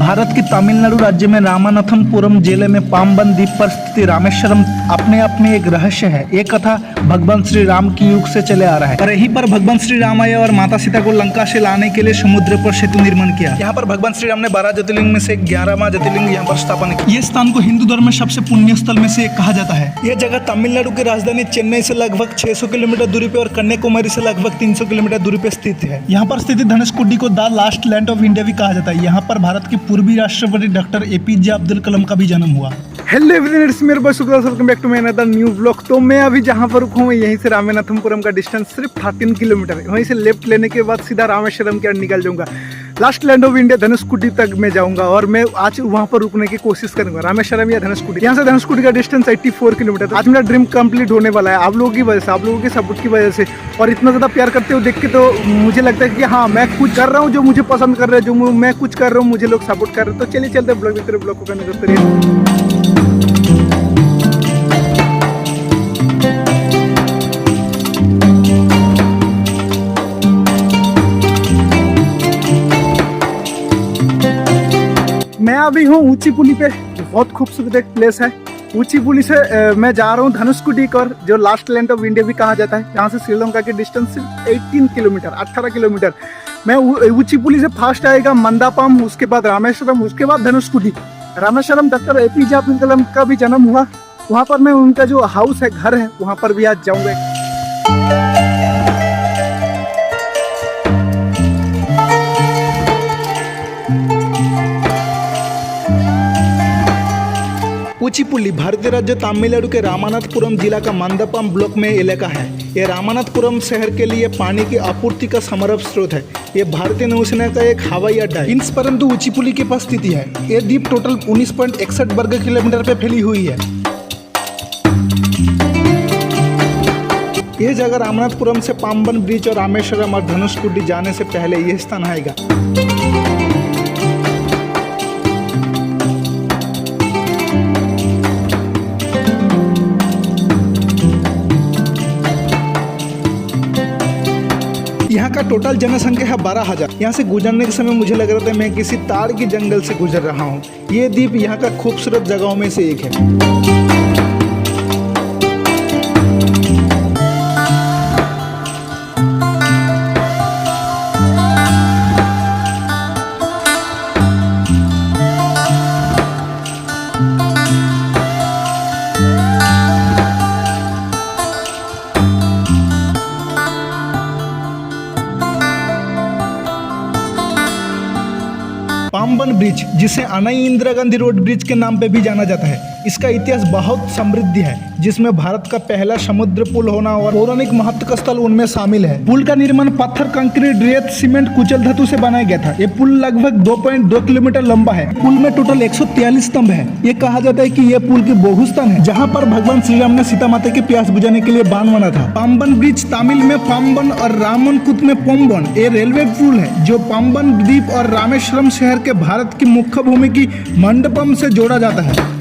भारत की तमिलनाडु राज्य में रामानाथपुरम जिले में पाम्बन द्वीप पर स्थित रामेश्वरम अपने आप में एक रहस्य है। ये कथा भगवान श्री राम की युग से चले आ रहा है और यहीं पर भगवान श्री राम आए और माता सीता को लंका से लाने के लिए समुद्र पर सेतु निर्माण किया। यहाँ पर भगवान श्री राम ने 12 ज्योतिर्लिंग में से 11वां ज्योतिर्लिंग यहाँ पर स्थापना की। ये स्थान को हिंदू धर्म में सबसे पुण्य स्थल में से एक कहा जाता है। यह जगह तमिलनाडु की राजधानी चेन्नई से लगभग 600 किलोमीटर दूरी पे और कन्याकुमारी से लगभग 300 किलोमीटर दूरी पे स्थित है। यहाँ पर स्थित धनुषकोडी को the last land of India भी कहा जाता है। यहाँ पर भारत के पूर्वी राष्ट्रपति डॉक्टर APJ अब्दुल कलाम का भी जन्म हुआ। हेलो एवरीवन, इट्स मेरे बस welcome back to my another new blog. तो मैं अभी जहाँ पर हूँ यहीं से रामेनाथपुरम का डिस्टेंस सिर्फ 13 किलोमीटर है। वहीं से लेफ्ट लेने के बाद सीधा रामेश्वरम की ओर निकल जाऊंगा। Last land of India Dhanushkodi तक मैं जाऊंगा और मैं आज वहाँ पर रुकने की कोशिश करूंगा, रामेश्वरम या धनुषकोडी। यहाँ से धनुषकोडी का डिस्टेंस 84 किलोमीटर। आज मेरा ड्रीम कंप्लीट होने वाला है आप लोगों की वजह से, आप लोगों के सपोर्ट की वजह से। और इतना ज़्यादा प्यार करते हुए देख के तो मुझे लगता है कि हाँ, मैं कुछ कर रहा हूँ जो मुझे पसंद कर रहे हैं, जो मैं कुछ कर रहा हूँ मुझे लोग सपोर्ट कर रहे हैं। तो चलिए चलते ब्लॉग देखते रहिए, ब्लॉग को करने करते रहिए। मैं अभी हूँ ऊंची पुली पे, बहुत खूबसूरत एक प्लेस है। ऊंची पुली से मैं जा रहा हूँ धनुषकोडी कर, जो लास्ट लैंड ऑफ इंडिया भी कहा जाता है। यहाँ से श्रीलंका के डिस्टेंस सिर्फ 18 किलोमीटर, 18 किलोमीटर। मैं ऊंची पुली से फास्ट आएगा मंदापम, उसके बाद रामेश्वरम, उसके बाद धनुषकोडी। रामेश्वरम डॉक्टर APJ अब्दुल कलाम का भी जन्म हुआ। वहाँ पर मैं उनका जो हाउस है, घर है, वहाँ पर भी आज जाऊँगा। ऊचीपुली भारतीय राज्य तमिलनाडु के रामानाथपुरम जिला का मंदपम ब्लॉक में इलाका है। यह रामानाथपुरम शहर के लिए पानी की आपूर्ति का समर्थ स्रोत है। यह भारतीय नौसेना का एक हवाई अड्डा है। इन परंतु ऊचीपुली के पास स्थिति है। यह द्वीप टोटल 19.61 वर्ग किलोमीटर पे फैली हुई है। यह जगह रामनाथपुरम से पाम्बन ब्रिज और रामेश्वरम और धनुषकोडी जाने से पहले यह स्थान आएगा। यहाँ का टोटल जनसंख्या है 12,000। यहाँ से गुजरने के समय मुझे लग रहा था मैं किसी ताड़ की जंगल से गुजर रहा हूँ। ये द्वीप यहाँ का खूबसूरत जगहों में से एक है। पाम्बन ब्रिज, जिसे अनाई इंदिरा गांधी रोड ब्रिज के नाम पे भी जाना जाता है, इसका इतिहास बहुत समृद्ध है, जिसमें भारत का पहला समुद्र पुल होना और पौराणिक महत्व का स्थल उनमें शामिल है। पुल का निर्माण पत्थर, कंक्रीट, रेत, सीमेंट, कुचल धातु से बनाया गया था। ये पुल लगभग 2.2 किलोमीटर लंबा है। पुल में टोटल 143 स्तंभ है। ये कहा जाता है कि यह पुल की बहुस्थान है, जहाँ पर भगवान श्री राम ने सीता माता की प्यास बुझाने के लिए बांध बना था। पाम्बन ब्रिज तमिल में पाम्बन और रामनकुत में पोम्बन। ये रेलवे पुल है जो पाम्बन द्वीप और रामेश्वरम शहर के भारत की मुख्य भूमि की मंडपम से जोड़ा जाता है।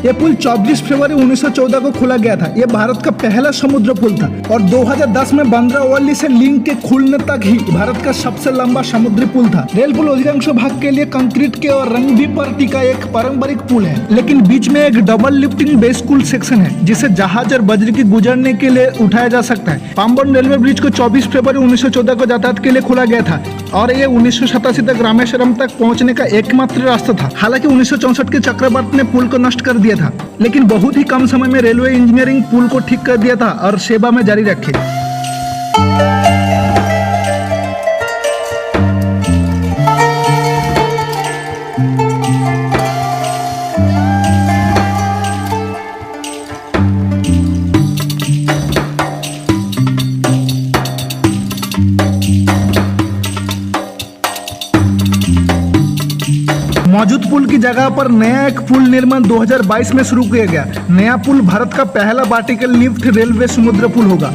यह पुल 24 फरवरी 1914 को खोला गया था। यह भारत का पहला समुद्र पुल था और 2010 में बांद्रावली से लिंक के खुलने तक ही भारत का सबसे लंबा समुद्री पुल था। रेल पुल अधिकांश भाग के लिए कंक्रीट के और रंग भी पर टिका एक पारंपरिक पुल है, लेकिन बीच में एक डबल लिफ्टिंग बेसकूल सेक्शन है, जिसे जहाज और बजरी की गुजरने के लिए उठाया जा सकता है। पाम्बन रेलवे ब्रिज को 24 फरवरी 1914 को यातायात के लिए खोला गया था और ये 1987 तक रामेश्वरम तक पहुंचने का एकमात्र रास्ता था। हालांकि 1964 के चक्रवात ने पुल को नष्ट कर दिया था, लेकिन बहुत ही कम समय में रेलवे इंजीनियरिंग पुल को ठीक कर दिया था और सेवा में जारी रखे। मौजूद पुल की जगह पर नया एक पुल निर्माण 2022 में शुरू किया गया। नया पुल भारत का पहला वर्टिकल लिफ्ट रेलवे समुद्र पुल होगा।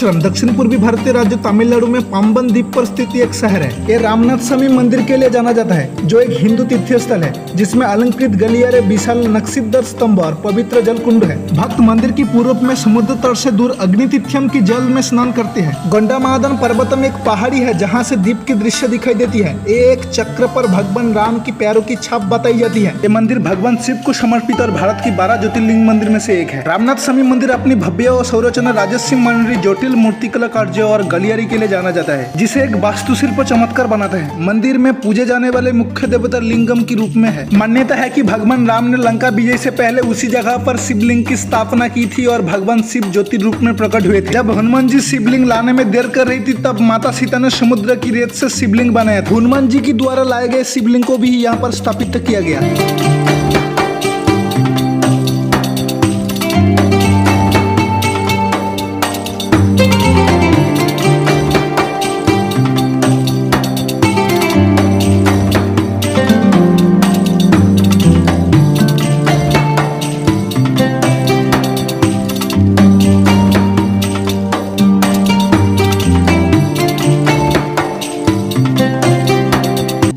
रामेश्वरम दक्षिण पूर्वी भारतीय राज्य तमिलनाडु में पाम्बन द्वीप पर स्थित एक शहर है। ये रामनाथ स्वामी मंदिर के लिए जाना जाता है, जो एक हिंदू तीर्थ स्थल है जिसमें अलंकृत गलियारे, विशाल नक्शीदार स्तंभ और पवित्र जल कुंड है। भक्त मंदिर की पूर्व में समुद्र तट से दूर अग्नितीर्थम की जल में स्नान करते हैं। गंडामादन पर्वतम एक पहाड़ी है जहाँ से द्वीप की दृश्य दिखाई देती है। एक चक्र पर भगवान राम की पैरों की छाप बताई जाती है। ये मंदिर भगवान शिव को समर्पित और भारत की 12 ज्योतिर्लिंग मंदिर में से एक है। रामनाथ स्वामी मंदिर अपनी भव्य और संरचना, राजस्व मंडली, जटिल मूर्तिकला कार्य और गलियारी के लिए जाना जाता है, जिसे एक वास्तुशिल्प चमत्कार बनाता है। मंदिर में पूजे जाने वाले मुख्य देवता लिंगम की रूप में है। मान्यता है कि भगवान राम ने लंका विजय से पहले उसी जगह पर शिवलिंग की स्थापना की थी और भगवान शिव ज्योति रूप में प्रकट हुए थे। जब हनुमान जी शिवलिंग लाने में देर कर रही थी, तब माता सीता ने समुद्र की रेत से शिवलिंग बनाया था। हनुमान जी के द्वारा लाए गए शिवलिंग को भी यहाँ पर स्थापित किया गया।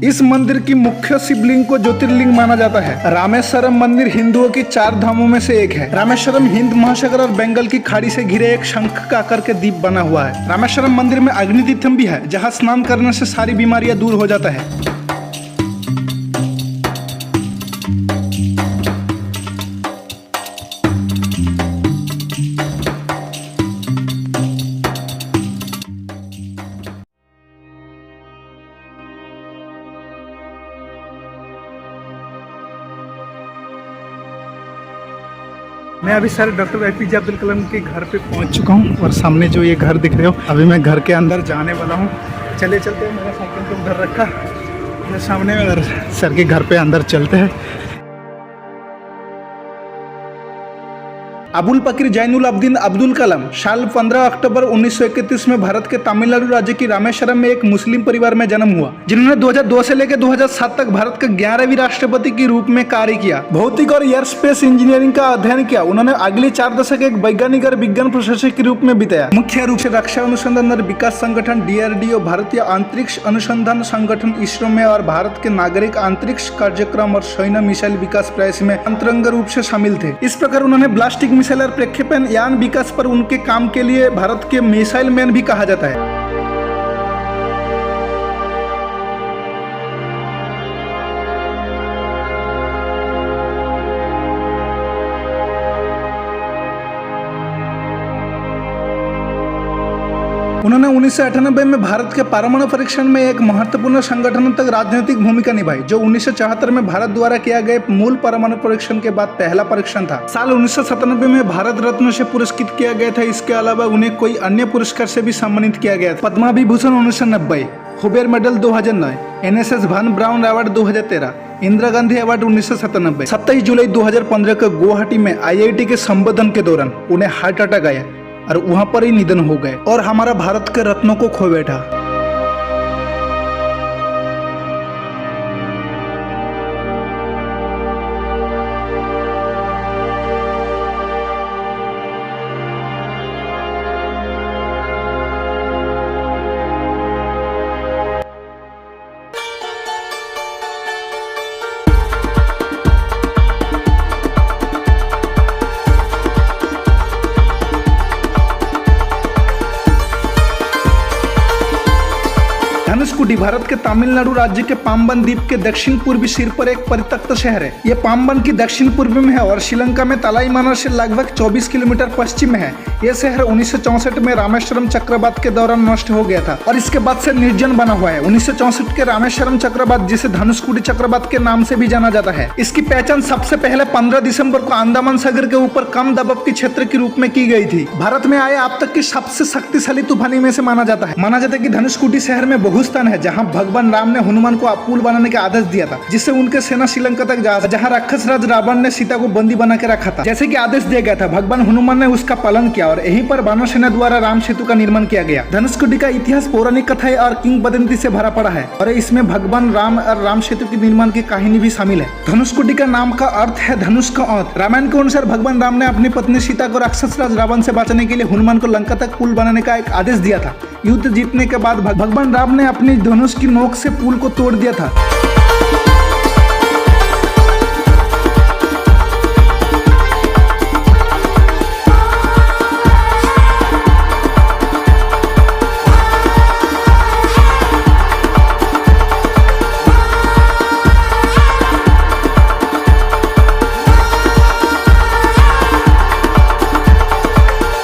इस मंदिर की मुख्य शिवलिंग को ज्योतिर्लिंग माना जाता है। रामेश्वरम मंदिर हिंदुओं की 4 धामों में से एक है। रामेश्वरम हिंद महासागर और बंगाल की खाड़ी से घिरे एक शंख का आकार के द्वीप बना हुआ है। रामेश्वरम मंदिर में अग्नितीर्थम भी है, जहाँ स्नान करने से सारी बीमारियां दूर हो जाता है। मैं अभी sir doctor APJ Abdul Kalam के घर पे पहुंच चुका हूं और सामने जो ये घर दिख रहे हो, अभी मैं घर के अंदर जाने वाला हूं। चले चलते हैं, मेरा साइकिल तो उधर रखा है सामने में और सर के घर पे अंदर चलते हैं। अबुल पकीर जैनुल अब्दीन अब्दुल कलाम साल 15 अक्टूबर 1931 में भारत के तमिलनाडु राज्य की रामेश्वरम में एक मुस्लिम परिवार में जन्म हुआ, जिन्होंने 2002 से लेकर 2007 तक भारत के 11वीं राष्ट्रपति के रूप में कार्य किया। भौतिक और एयरस्पेस इंजीनियरिंग का अध्ययन किया। उन्होंने अगले 4 दशक एक वैज्ञानिक और विज्ञान प्रशासक के रूप में बिताया। मुख्य रूप से रक्षा अनुसंधान और विकास संगठन DRDO, भारतीय अंतरिक्ष अनुसंधान संगठन ISRO में और भारत के नागरिक अंतरिक्ष कार्यक्रम और सैन्य मिसाइल विकास प्रयास में अंतरंग रूप से शामिल थे। इस प्रकार उन्होंने ब्लास्टिक मिसाइल और प्रक्षेपण यान विकास पर उनके काम के लिए भारत के मिसाइल मैन भी कहा जाता है। उन्होंने 1998 में भारत के परमाणु परीक्षण में एक महत्वपूर्ण संगठन तक राजनीतिक भूमिका निभाई, जो 1974 में भारत द्वारा किया गया मूल परमाणु परीक्षण के बाद पहला परीक्षण था। साल 1997 में भारत रत्न से पुरस्कृत किया गया था। इसके अलावा उन्हें कई अन्य पुरस्कार से भी सम्मानित किया गया था। पद्मा विभूषण 1990, हुबेर मेडल 2009, NSS भान brown award 2013, Indira Gandhi award 1997। 27 जुलाई 2015 को गुवाहाटी में IIT के संबोधन के दौरान उन्हें हार्ट अटैक आया और वहां पर ही निधन हो गए और हमारा भारत के रत्नों को खो बैठा। धनुषकुडी भारत के तमिलनाडु राज्य के पाम्बन द्वीप के दक्षिण पूर्वी सिर पर एक परित्यक्त शहर है। यह पाम्बन की दक्षिण पूर्व में है और श्रीलंका में तलाईमानर से लगभग 24 किलोमीटर पश्चिम में है। यह शहर 1964 में रामेश्वरम चक्रवात के दौरान नष्ट हो गया था और इसके बाद से निर्जन बना हुआ है। 1964 के रामेश्वरम चक्रवात, जिसे धनुषकुडी चक्रवात के नाम से भी जाना जाता है, इसकी पहचान सबसे पहले 15 दिसंबर को अंडमान सागर के ऊपर कम दबाव के क्षेत्र के रूप में की गई थी। भारत में आए अब तक की सबसे शक्तिशाली तूफानी में से माना जाता है कि धनुषकुडी शहर में बहुस्थान स्थान है जहाँ भगवान राम ने हनुमान को पुल बनाने का आदेश दिया था, जिससे उनके सेना श्रीलंका तक जा, जहाँ राक्षस राज रावण ने सीता को बंदी बना के रखा था। जैसे कि आदेश दिया गया था, भगवान हनुमान ने उसका पालन किया और यहीं पर वानर सेना द्वारा राम सेतु का निर्माण किया गया। धनुषकोडी का इतिहास पौराणिक कथाएं और किंवदंती से भरा पड़ा है और इसमें भगवान राम और राम सेतु के निर्माण की कहानी भी शामिल है। धनुषकोडी का नाम का अर्थ है धनुष का अंत। रामायण के अनुसार भगवान राम ने अपनी पत्नी सीता को राक्षस राज रावण से बचाने के लिए हनुमान को लंका तक पुल बनाने का एक आदेश दिया था। युद्ध जीतने के बाद भगवान राम ने अपनी धनुष की नोक से पुल को तोड़ दिया था।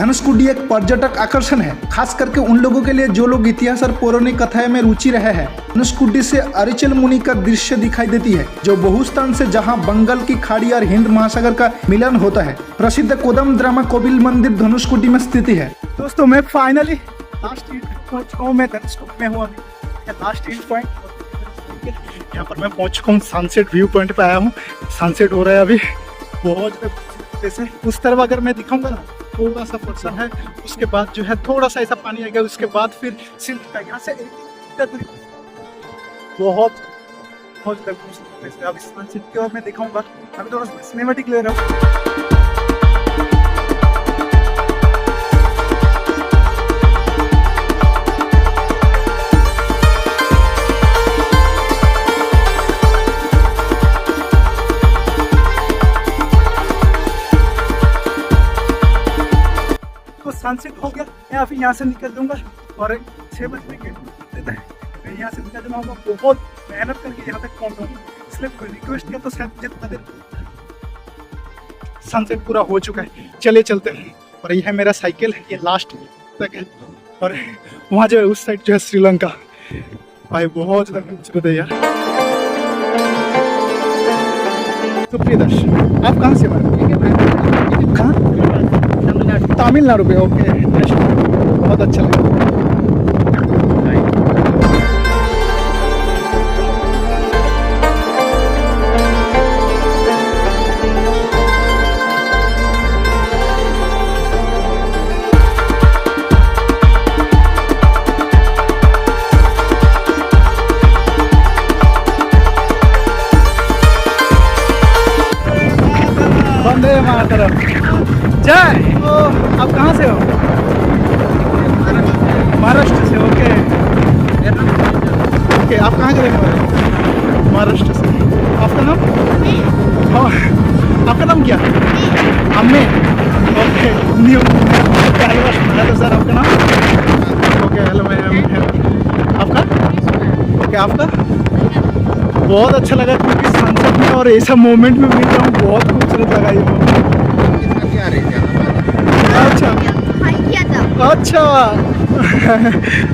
धनुषकोडी एक पर्यटक आकर्षण है, खास करके उन लोगों के लिए जो लोग इतिहास और पौराणिक कथाएं में रुचि रहे हैं। धनुषकोडी से अरिचल मुनि का दृश्य दिखाई देती है, जो बहुस्थान से जहां बंगाल की खाड़ी और हिंद महासागर का मिलन होता है। प्रसिद्ध कोदम ड्रामा कोविल मंदिर धनुषकोडी में स्थित है। दोस्तों मैं फाइनली लास्ट हिट पहुंच चुका हूँ। मैं धनुषकोडी में हूँ अभी, लास्ट हिट पॉइंट यहाँ पर मैं पहुंच चुका हूँ। सनसेट व्यू पॉइंट पे आया हूँ। सनसेट हो रहा है अभी बहुत जैसे। उस तरफ अगर मैं दिखाऊंगा ना, थोड़ा सा फर्सन है, उसके बाद जो है थोड़ा सा ऐसा पानी आएगा, उसके बाद फिर सिर्फ यहाँ से बहुत बहुत अब सनसेट की ओर मैं दिखाऊंगा। अभी थोड़ा सा सिनेमैटिक ले रहा हूँ। सनसेट हो गया, मैं अभी यहाँ से निकल दूंगा और 6 बजने के देता है मैं यहाँ से निकल जाऊंगा। बहुत मेहनत करके यहाँ तक पहुँचा हूँ, इसलिए रिक्वेस्ट किया तो शायद मुझे बता दे। सनसेट पूरा हो चुका है, चले चलते हैं। और यह है मेरा साइकिल, ये लास्ट तक है। और वहाँ जो है उस साइड जो है श्रीलंका। भाई बहुत ज़्यादा खूबसूरत है यार। तो प्रियदर्श, आप कहाँ से कहाँ? तमिलनाडु पे। ओके, बहुत अच्छा लगा। वंदे मातरम। जय। आप कहाँ से हो? महाराष्ट्र से। ओके ओके, आप कहाँ के रहने वाले? महाराष्ट्र से। आपका नाम? आपका नाम क्या? अम्मे। Okay, new. हेलो सर, आपका नाम? Okay, hello ma'am. आपका? ओके, आपका? बहुत अच्छा लगा क्योंकि सनसेट में और ऐसा मोमेंट में मिल रहा हूँ, बहुत खूबसूरत लगा ये मोमेंट। अच्छा अच्छा,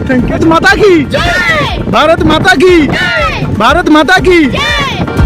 थैंक यू। माता की जय। भारत माता की जय। भारत माता की जय।